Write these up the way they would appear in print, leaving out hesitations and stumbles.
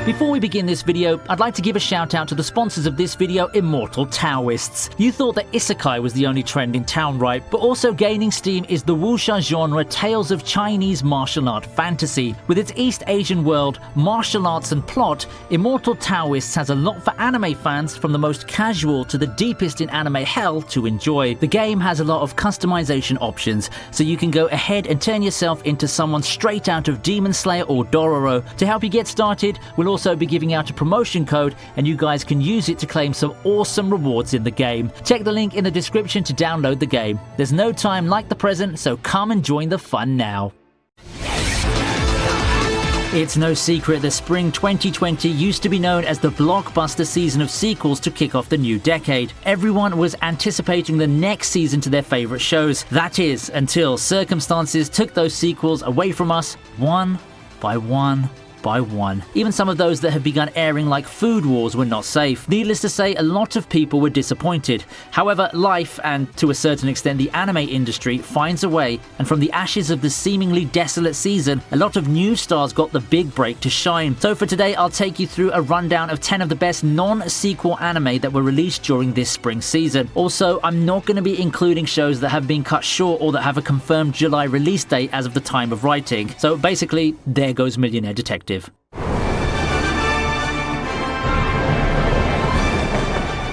Before we begin this video, I'd like to give a shout out to the sponsors of this video, Immortal Taoists. You thought that isekai was the only trend in town, right? But also gaining steam is the wuxia genre Tales of Chinese martial art fantasy. With its East Asian world, martial arts and plot, Immortal Taoists has a lot for anime fans, from the most casual to the deepest in anime hell to enjoy. The game has a lot of customization options, so you can go ahead and turn yourself into someone straight out of Demon Slayer or Dororo. To help you get started, we'll also be giving out a promotion code, and you guys can use it to claim some awesome rewards in the game. Check the link in the description to download the game. There's no time like the present, so come and join the fun now. It's no secret that spring 2020 used to be known as the blockbuster season of sequels to kick off the new decade. Everyone was anticipating the next season to their favorite shows. That is, until circumstances took those sequels away from us, one by one. Even some of those that have begun airing, like Food Wars, were not safe. Needless to say, a lot of people were disappointed. However, life, and to a certain extent the anime industry, finds a way, and from the ashes of the seemingly desolate season, a lot of new stars got the big break to shine. So for today, I'll take you through a rundown of 10 of the best non-sequel anime that were released during this spring season. Also, I'm not going to be including shows that have been cut short or that have a confirmed July release date as of the time of writing. So basically, there goes Millionaire Detective.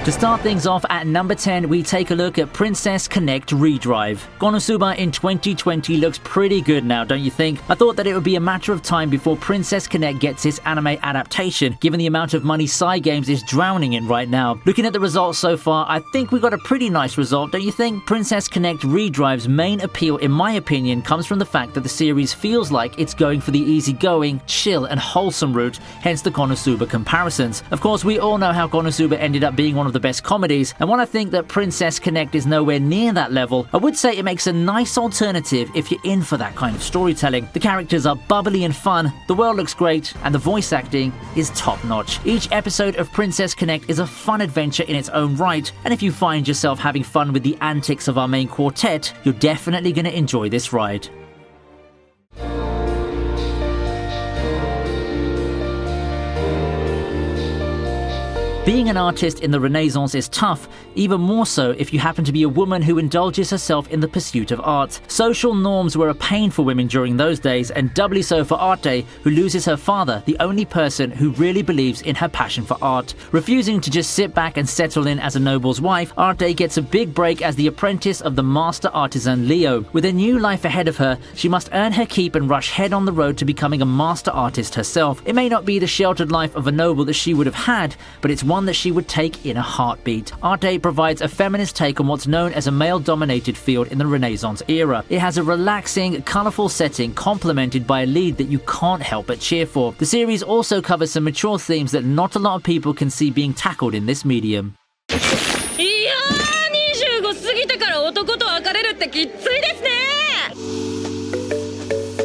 To start things off at number 10, we take a look at Princess Connect Redrive. Konosuba in 2020 looks pretty good now, don't you think? I thought that it would be a matter of time before Princess Connect gets its anime adaptation, given the amount of money Cygames is drowning in right now. Looking at the results so far, I think we got a pretty nice result, don't you think? Princess Connect Redrive's main appeal, in my opinion, comes from the fact that the series feels like it's going for the easygoing, chill and wholesome route, hence the Konosuba comparisons. Of course, we all know how Konosuba ended up being one of the best comedies, and while I think that Princess Connect is nowhere near that level, I would say it makes a nice alternative if you're in for that kind of storytelling. The characters are bubbly and fun, the world looks great, and the voice acting is top-notch. Each episode of Princess Connect is a fun adventure in its own right, and if you find yourself having fun with the antics of our main quartet, you're definitely going to enjoy this ride. Being an artist in the Renaissance is tough, even more so if you happen to be a woman who indulges herself in the pursuit of art. Social norms were a pain for women during those days, and doubly so for Arte, who loses her father, the only person who really believes in her passion for art. Refusing to just sit back and settle in as a noble's wife, Arte gets a big break as the apprentice of the master artisan Leo. With a new life ahead of her, she must earn her keep and rush head on the road to becoming a master artist herself. It may not be the sheltered life of a noble that she would have had, but it's one that she would take in a heartbeat. Arte provides a feminist take on what's known as a male-dominated field in the Renaissance era. It has a relaxing, colourful setting complemented by a lead that you can't help but cheer for. The series also covers some mature themes that not a lot of people can see being tackled in this medium.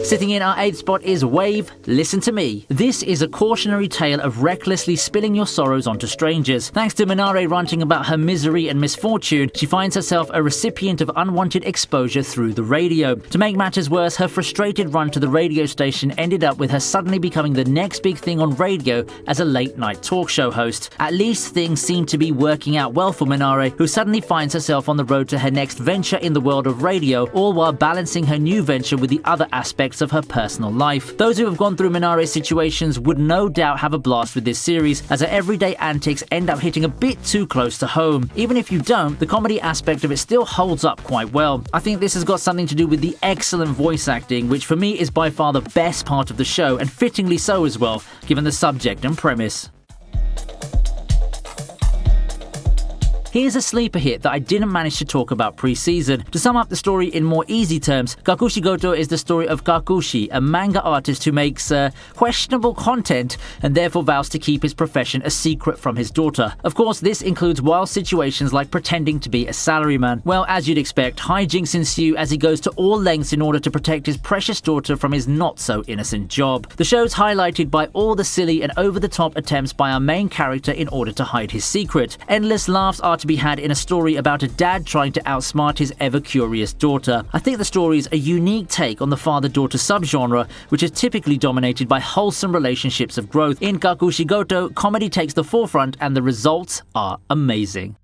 Sitting in our 8th spot is Wave, Listen to Me. This is a cautionary tale of recklessly spilling your sorrows onto strangers. Thanks to Minare ranting about her misery and misfortune, she finds herself a recipient of unwanted exposure through the radio. To make matters worse, her frustrated run to the radio station ended up with her suddenly becoming the next big thing on radio as a late-night talk show host. At least things seem to be working out well for Minare, who suddenly finds herself on the road to her next venture in the world of radio, all while balancing her new venture with the other aspects of her personal life. Those who have gone through Minare's situations would no doubt have a blast with this series, as her everyday antics end up hitting a bit too close to home. Even if you don't, the comedy aspect of it still holds up quite well. I think this has got something to do with the excellent voice acting, which for me is by far the best part of the show, and fittingly so as well, given the subject and premise. Here's a sleeper hit that I didn't manage to talk about pre-season. To sum up the story in more easy terms, Kakushigoto is the story of Kakushi, a manga artist who makes questionable content and therefore vows to keep his profession a secret from his daughter. Of course, this includes wild situations like pretending to be a salaryman. Well, as you'd expect, hijinks ensue as he goes to all lengths in order to protect his precious daughter from his not-so-innocent job. The show's highlighted by all the silly and over-the-top attempts by our main character in order to hide his secret. Endless laughs are to be had in a story about a dad trying to outsmart his ever-curious daughter. I think the story is a unique take on the father-daughter subgenre, which is typically dominated by wholesome relationships of growth. In Kakushigoto, comedy takes the forefront and the results are amazing.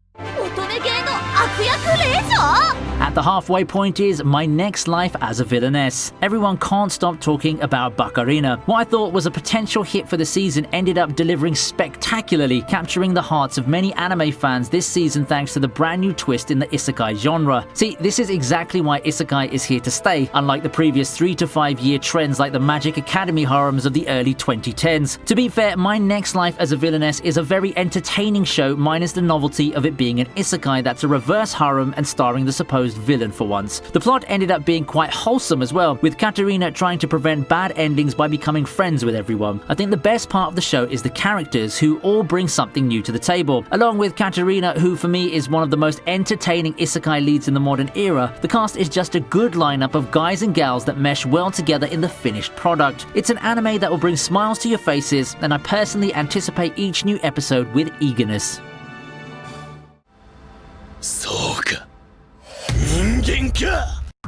At the halfway point is My Next Life as a Villainess. Everyone can't stop talking about Bakarina. What I thought was a potential hit for the season ended up delivering spectacularly, capturing the hearts of many anime fans this season thanks to the brand new twist in the isekai genre. See, this is exactly why isekai is here to stay, unlike the previous 3 to 5 year trends like the Magic Academy harems of the early 2010s. To be fair, My Next Life as a Villainess is a very entertaining show minus the novelty of it being an isekai that's a reverse harem and starring the supposed villain for once. The plot ended up being quite wholesome as well, with Katarina trying to prevent bad endings by becoming friends with everyone. I think the best part of the show is the characters, who all bring something new to the table. Along with Katarina, who for me is one of the most entertaining isekai leads in the modern era, the cast is just a good lineup of guys and gals that mesh well together in the finished product. It's an anime that will bring smiles to your faces, and I personally anticipate each new episode with eagerness.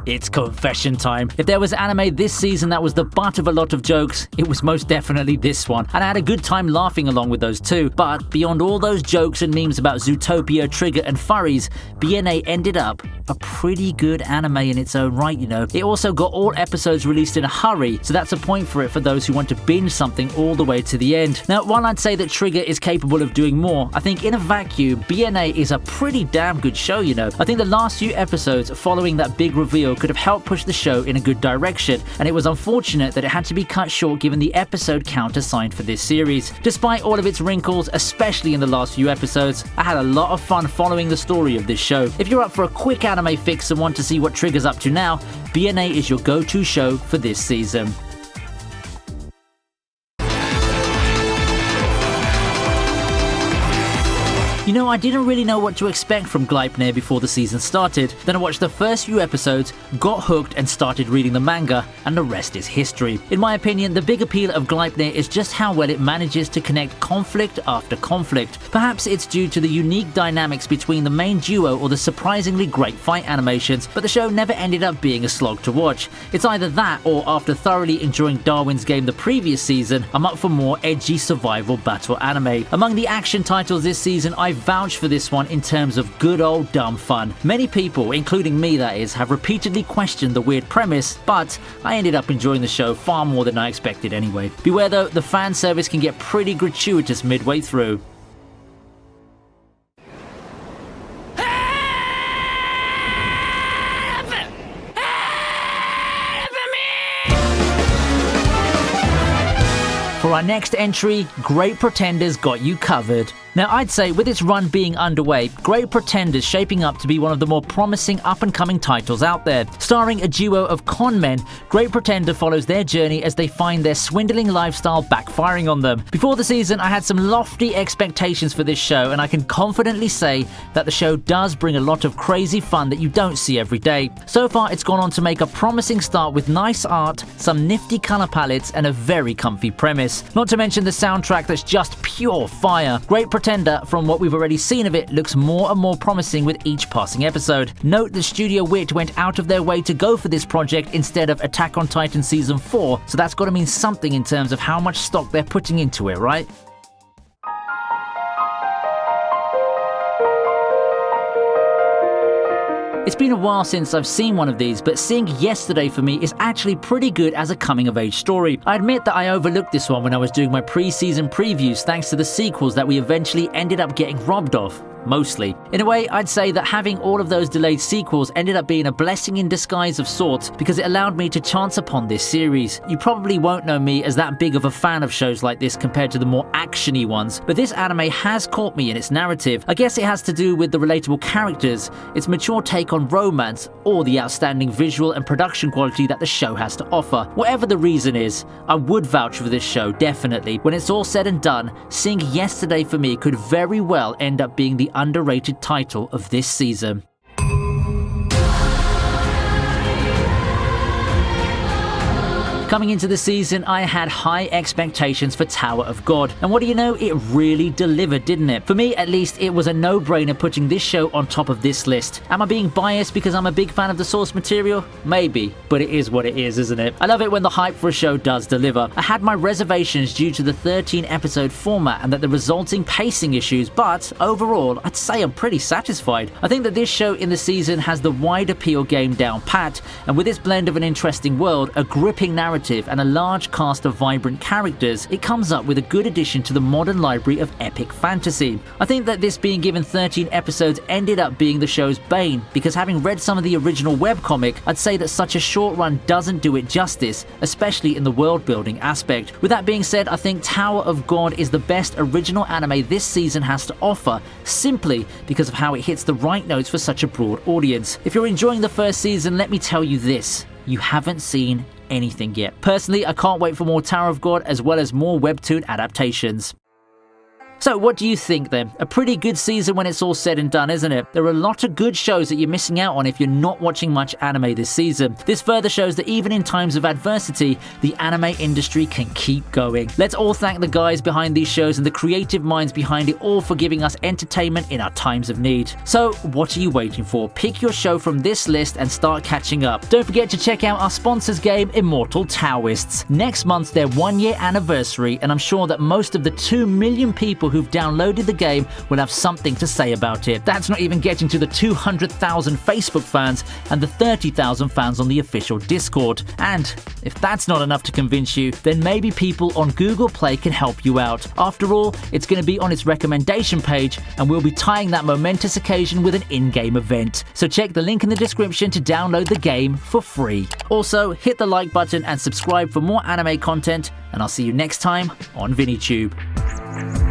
It's confession time. If there was anime this season that was the butt of a lot of jokes, it was most definitely this one. And I had a good time laughing along with those too. But beyond all those jokes and memes about Zootopia, Trigger and furries, BNA ended up a pretty good anime in its own right, you know. It also got all episodes released in a hurry, so that's a point for it for those who want to binge something all the way to the end. Now, while I'd say that Trigger is capable of doing more, I think in a vacuum, BNA is a pretty damn good show, you know. I think the last few episodes following that big reveal could have helped push the show in a good direction, and it was unfortunate that it had to be cut short given the episode count assigned for this series. Despite all of its wrinkles, especially in the last few episodes, I had a lot of fun following the story of this show. If you're up for a quick anime fix and want to see what Trigger's up to now, BNA is your go-to show for this season. You know, I didn't really know what to expect from Gleipnir before the season started. Then I watched the first few episodes, got hooked and started reading the manga, and the rest is history. In my opinion, the big appeal of Gleipnir is just how well it manages to connect conflict after conflict. Perhaps it's due to the unique dynamics between the main duo or the surprisingly great fight animations, but the show never ended up being a slog to watch. It's either that, or after thoroughly enjoying Darwin's Game the previous season, I'm up for more edgy survival battle anime. Among the action titles this season, I vouch for this one in terms of good old dumb fun. Many people, including me that is, have repeatedly questioned the weird premise, but I ended up enjoying the show far more than I expected anyway. Beware though, the fan service can get pretty gratuitous midway through. For our next entry, Great Pretenders got you covered. Now, I'd say with its run being underway, Great Pretenders shaping up to be one of the more promising up-and-coming titles out there. Starring a duo of con men, Great Pretender follows their journey as they find their swindling lifestyle backfiring on them. Before the season, I had some lofty expectations for this show, and I can confidently say that the show does bring a lot of crazy fun that you don't see every day. So far, it's gone on to make a promising start with nice art, some nifty color palettes, and a very comfy premise. Not to mention the soundtrack that's just pure fire. Great Pretender, from what we've already seen of it, looks more and more promising with each passing episode. Note that Studio Wit went out of their way to go for this project instead of Attack on Titan Season 4, so that's got to mean something in terms of how much stock they're putting into it, right? It's been a while since I've seen one of these, but seeing Yesterday for me is actually pretty good as a coming-of-age story. I admit that I overlooked this one when I was doing my pre-season previews thanks to the sequels that we eventually ended up getting robbed of. Mostly. In a way, I'd say that having all of those delayed sequels ended up being a blessing in disguise of sorts because it allowed me to chance upon this series. You probably won't know me as that big of a fan of shows like this compared to the more action-y ones, but this anime has caught me in its narrative. I guess it has to do with the relatable characters, its mature take on romance, or the outstanding visual and production quality that the show has to offer. Whatever the reason is, I would vouch for this show, definitely. When it's all said and done, seeing Yesterday for me could very well end up being the underrated title of this season. Coming into the season, I had high expectations for Tower of God, and what do you know, it really delivered, didn't it? For me, at least, it was a no-brainer putting this show on top of this list. Am I being biased because I'm a big fan of the source material? Maybe, but it is what it is, isn't it? I love it when the hype for a show does deliver. I had my reservations due to the 13-episode format and that the resulting pacing issues, but overall, I'd say I'm pretty satisfied. I think that this show in the season has the wide appeal game down pat, and with its blend of an interesting world, a gripping narrative, and a large cast of vibrant characters, it comes up with a good addition to the modern library of epic fantasy. I think that this being given 13 episodes ended up being the show's bane, because having read some of the original webcomic, I'd say that such a short run doesn't do it justice, especially in the world building aspect. With that being said, I think Tower of God is the best original anime this season has to offer, simply because of how it hits the right notes for such a broad audience. If you're enjoying the first season, let me tell you this: you haven't seen anything yet. Personally, I can't wait for more Tower of God as well as more webtoon adaptations. So what do you think then? A pretty good season when it's all said and done, isn't it? There are a lot of good shows that you're missing out on if you're not watching much anime this season. This further shows that even in times of adversity, the anime industry can keep going. Let's all thank the guys behind these shows and the creative minds behind it all for giving us entertainment in our times of need. So what are you waiting for? Pick your show from this list and start catching up. Don't forget to check out our sponsors game, Immortal Taoists. Next month's their 1-year anniversary, and I'm sure that most of the 2 million people who've downloaded the game will have something to say about it. That's not even getting to the 200,000 Facebook fans and the 30,000 fans on the official Discord. And if that's not enough to convince you, then maybe people on Google Play can help you out. After all, it's going to be on its recommendation page, and we'll be tying that momentous occasion with an in-game event. So check the link in the description to download the game for free. Also, hit the like button and subscribe for more anime content, and I'll see you next time on ViniiTube.